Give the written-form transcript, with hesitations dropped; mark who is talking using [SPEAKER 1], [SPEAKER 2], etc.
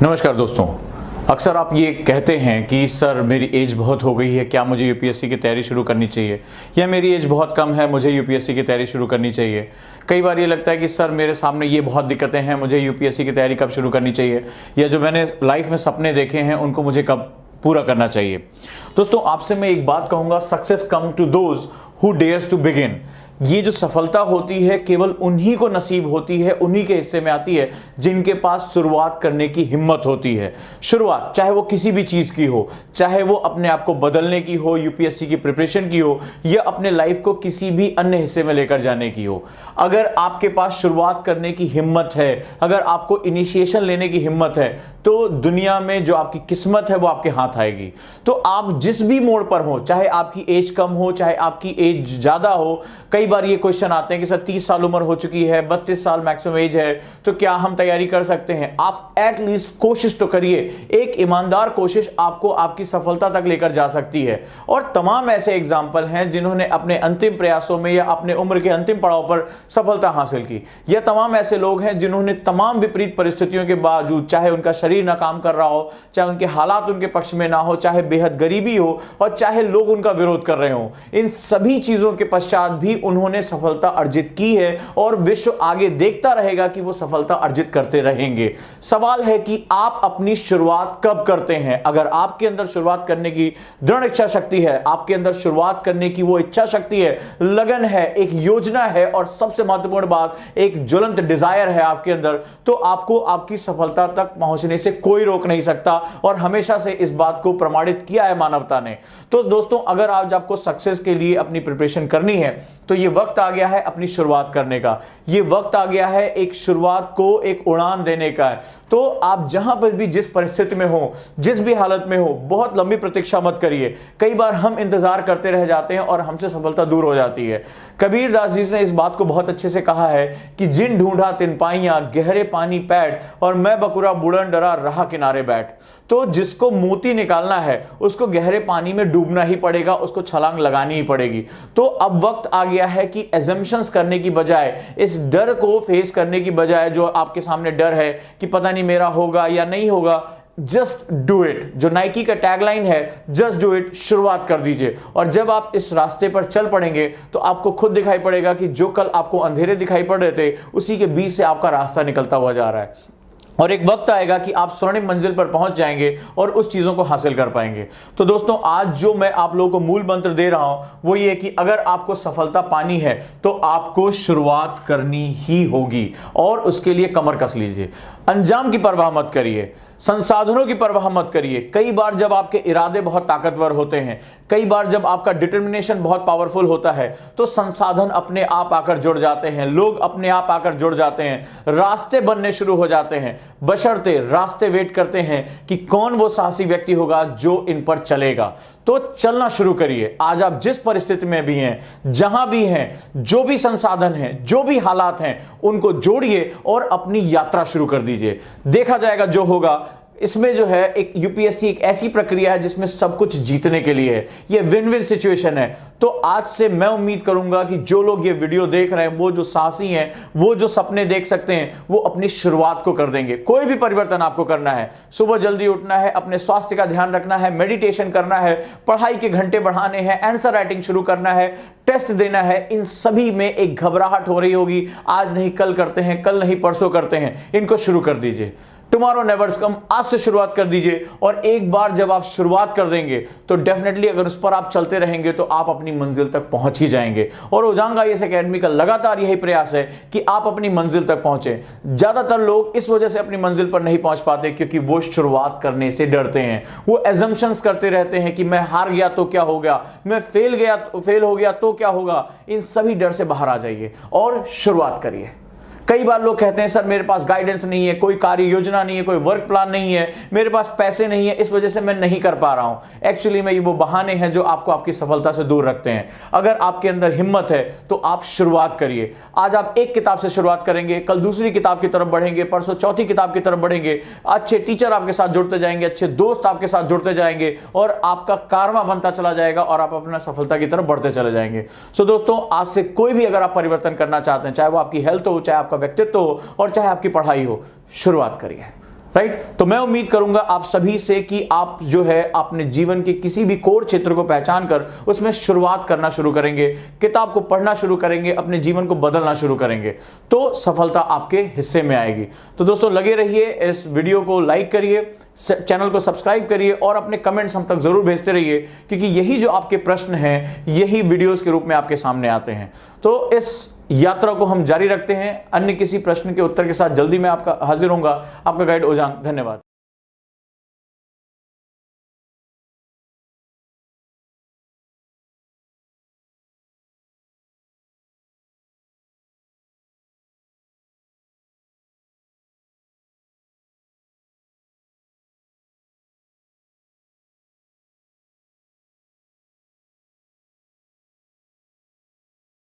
[SPEAKER 1] नमस्कार दोस्तों। अक्सर आप ये कहते हैं कि सर मेरी एज बहुत हो गई है, क्या मुझे यूपीएससी की तैयारी शुरू करनी चाहिए, या मेरी एज बहुत कम है, मुझे यूपीएससी की तैयारी शुरू करनी चाहिए। कई बार ये लगता है कि सर मेरे सामने ये बहुत दिक्कतें हैं, मुझे यूपीएससी की तैयारी कब शुरू करनी चाहिए, या जो मैंने लाइफ में सपने देखे हैं उनको मुझे कब पूरा करना चाहिए। दोस्तों आपसे मैं एक बात कहूँगा, success come to those who dares to begin. ये जो सफलता होती है केवल उन्हीं को नसीब होती है, उन्हीं के हिस्से में आती है जिनके पास शुरुआत करने की हिम्मत होती है। शुरुआत चाहे वो किसी भी चीज़ की हो, चाहे वो अपने आप को बदलने की हो, यूपीएससी की प्रिपरेशन की हो, या अपने लाइफ को किसी भी अन्य हिस्से में लेकर जाने की हो। अगर आपके पास शुरुआत करने की हिम्मत है, अगर आपको इनिशिएशन लेने की हिम्मत है, तो दुनिया में जो आपकी किस्मत है वो आपके हाथ आएगी। तो आप जिस भी मोड़ पर हो, चाहे आपकी एज कम हो, चाहे आपकी एज ज़्यादा हो। कई बार ये क्वेश्चन आते हैं कि सर 30 साल उम्र हो चुकी है, 32 साल मैक्सिमम एज है, तो क्या हम तैयारी कर सकते हैं? आप एटलीस्ट कोशिश तो करिए। एक ईमानदार कोशिश आपको आपकी सफलता तक लेकर जा सकती है। और तमाम ऐसे एग्जाम्पल हैं जिन्होंने अपने अंतिम प्रयासों में या अपने उम्र के अंतिम पड़ाव पर सफलता हासिल की। यह तमाम ऐसे लोग हैं जिन्होंने तमाम विपरीत परिस्थितियों के बावजूद, चाहे उनका शरीर ना काम कर रहा हो, चाहे उनके हालात उनके पक्ष में ना हो, चाहे बेहद गरीबी हो, और चाहे लोग उनका विरोध कर रहे हो, इन सभी चीजों के पश्चात भी उन्होंने सफलता अर्जित की है। और विश्व आगे देखता रहेगा कि वो सफलता अर्जित करते रहेंगे। सवाल है कि आप अपनी शुरुआत कब करते हैं। अगर आपके अंदर शुरुआत करने की दृढ़ इच्छा शक्ति है, आपके अंदर शुरुआत करने की वो इच्छा शक्ति है, लगन है, एक योजना है, और सबसे महत्वपूर्ण बात एक ज्वलंत डिजायर है आपके अंदर, तो आपको आपकी सफलता तक पहुंचने से कोई रोक नहीं सकता। और हमेशा से इस बात को प्रमाणित किया है मानवता ने। तो दोस्तों, अगर आज आपको सक्सेस के लिए अपनी प्रिपरेशन करनी है, तो ये वक्त आ गया है अपनी शुरुआत करने का। ये वक्त आ गया है एक शुरुआत को एक उड़ान देने का है। तो आप जहां पर भी, जिस परिस्थिति में हो, जिस भी हालत में हो, बहुत लंबी प्रतीक्षा मत करिए। कई बार हम इंतजार करते रह जाते हैं और हमसे सफलता दूर हो जाती है। कबीर दास जी ने इस बात को बहुत अच्छे से कहा है कि जिन ढूंढा तिन पाइयां, गहरे पानी पैठ, और मैं बकुरा बुड़न डरा रहा किनारे बैठ। तो जिसको मोती निकालना है उसको गहरे पानी में डूबना ही पड़ेगा, उसको छलांग लगानी ही पड़ेगी। तो अब वक्त आ गया है कि एजम्पशंस करने की बजाय, इस डर को फेस करने की बजाय, जो आपके सामने डर है कि पता नहीं मेरा होगा या नहीं होगा, जस्ट डू इट। जो नाइकी का टैगलाइन है, जस्ट डू इट, शुरुआत कर दीजिए। और जब आप इस रास्ते पर चल पड़ेंगे तो आपको खुद दिखाई पड़ेगा कि जो कल आपको अंधेरे दिखाई पड़ रहे थे, उसी के बीच से आपका रास्ता निकलता हुआ जा रहा है। और एक वक्त आएगा कि आप स्वर्णिम मंजिल पर पहुंच जाएंगे और उस चीजों को हासिल कर पाएंगे। तो दोस्तों, आज जो मैं आप लोगों को मूल मंत्र दे रहा हूं वो ये कि अगर आपको सफलता पानी है तो आपको शुरुआत करनी ही होगी, और उसके लिए कमर कस लीजिए। अंजाम की परवाह मत करिए, संसाधनों की परवाह मत करिए। कई बार जब आपके इरादे बहुत ताकतवर होते हैं, कई बार जब आपका डिटर्मिनेशन बहुत पावरफुल होता है, तो संसाधन अपने आप आकर जुड़ जाते हैं, लोग अपने आप आकर जुड़ जाते हैं, रास्ते बनने शुरू हो जाते हैं। बशर्ते रास्ते वेट करते हैं कि कौन वो साहसी व्यक्ति होगा जो इन पर चलेगा। तो चलना शुरू करिए। आज आप जिस परिस्थिति में भी हैं, जहां भी हैं, जो भी संसाधन हैं, जो भी हालात हैं, उनको जोड़िए और अपनी यात्रा शुरू कर दीजिए। देखा जाएगा जो होगा। इसमें जो है एक यूपीएससी एक ऐसी प्रक्रिया है जिसमें सब कुछ जीतने के लिए है। ये विन विन सिचुएशन है। तो आज से मैं उम्मीद करूंगा कि जो लोग ये वीडियो देख रहे हैं, वो जो साहसी हैं, वो जो सपने देख सकते हैं, वो अपनी शुरुआत को कर देंगे। कोई भी परिवर्तन आपको करना है, सुबह जल्दी उठना है, अपने स्वास्थ्य का ध्यान रखना है, मेडिटेशन करना है, पढ़ाई के घंटे बढ़ाने हैं, आंसर राइटिंग शुरू करना है, टेस्ट देना है, इन सभी में एक घबराहट हो रही होगी। आज नहीं कल करते हैं, कल नहीं परसों करते हैं, इनको शुरू कर दीजिए। टुमारो नेवर्स कम, आज से शुरुआत कर दीजिए। और एक बार जब आप शुरुआत कर देंगे तो डेफिनेटली अगर उस पर आप चलते रहेंगे तो आप अपनी मंजिल तक पहुंच ही जाएंगे। और ओजांग आईएएस एकेडमी का लगातार यही प्रयास है कि आप अपनी मंजिल तक पहुंचे। ज्यादातर लोग इस वजह से अपनी मंजिल पर नहीं पहुंच पाते क्योंकि वो शुरुआत करने से डरते हैं। वो एजम्पशंस करते रहते हैं कि मैं हार गया तो क्या हो गया, मैं फेल हो गया तो क्या होगा। इन सभी डर से बाहर आ जाइए और शुरुआत करिए। कई बार लोग कहते हैं सर मेरे पास गाइडेंस नहीं है, कोई कार्य योजना नहीं है, कोई वर्क प्लान नहीं है, मेरे पास पैसे नहीं है, इस वजह से मैं नहीं कर पा रहा हूं। एक्चुअली में ये वो बहाने हैं जो आपको आपकी सफलता से दूर रखते हैं। अगर आपके अंदर हिम्मत है तो आप शुरुआत करिए। आज आप एक किताब से शुरुआत करेंगे, कल दूसरी किताब की तरफ बढ़ेंगे, परसों चौथी किताब की तरफ बढ़ेंगे। अच्छे टीचर आपके साथ जुड़ते जाएंगे, अच्छे दोस्त आपके साथ जुड़ते जाएंगे और आपका कारवां बनता चला जाएगा और आप अपना सफलता की तरफ बढ़ते चले जाएंगे। सो दोस्तों, आज से कोई भी अगर आप परिवर्तन करना चाहते हैं, चाहे वो आपकी हेल्थ हो, चाहे आपका व्यक्तित्व हो और चाहे आपकी पढ़ाई हो, शुरुआत करिए। राइट। तो मैं उम्मीद करूंगा आप सभी से कि आप जो है अपने जीवन के किसी भी कोर क्षेत्र को पहचान कर उसमें शुरुआत करना शुरू करेंगे, किताब को पढ़ना शुरू करेंगे, अपने जीवन को बदलना शुरू करेंगे, तो सफलता आपके हिस्से में आएगी। तो दोस्तों लगे रहिए, इस वीडियो को लाइक करिए, चैनल को सब्सक्राइब करिए और अपने कमेंट्स हम तक जरूर भेजते रहिए, क्योंकि यही जो आपके प्रश्न हैं यही वीडियोस के रूप में आपके सामने आते हैं। तो इस यात्रा को हम जारी रखते हैं। अन्य किसी प्रश्न के उत्तर के साथ जल्दी मैं आपका हाजिर होऊंगा। आपका गाइड ओजांग, धन्यवाद।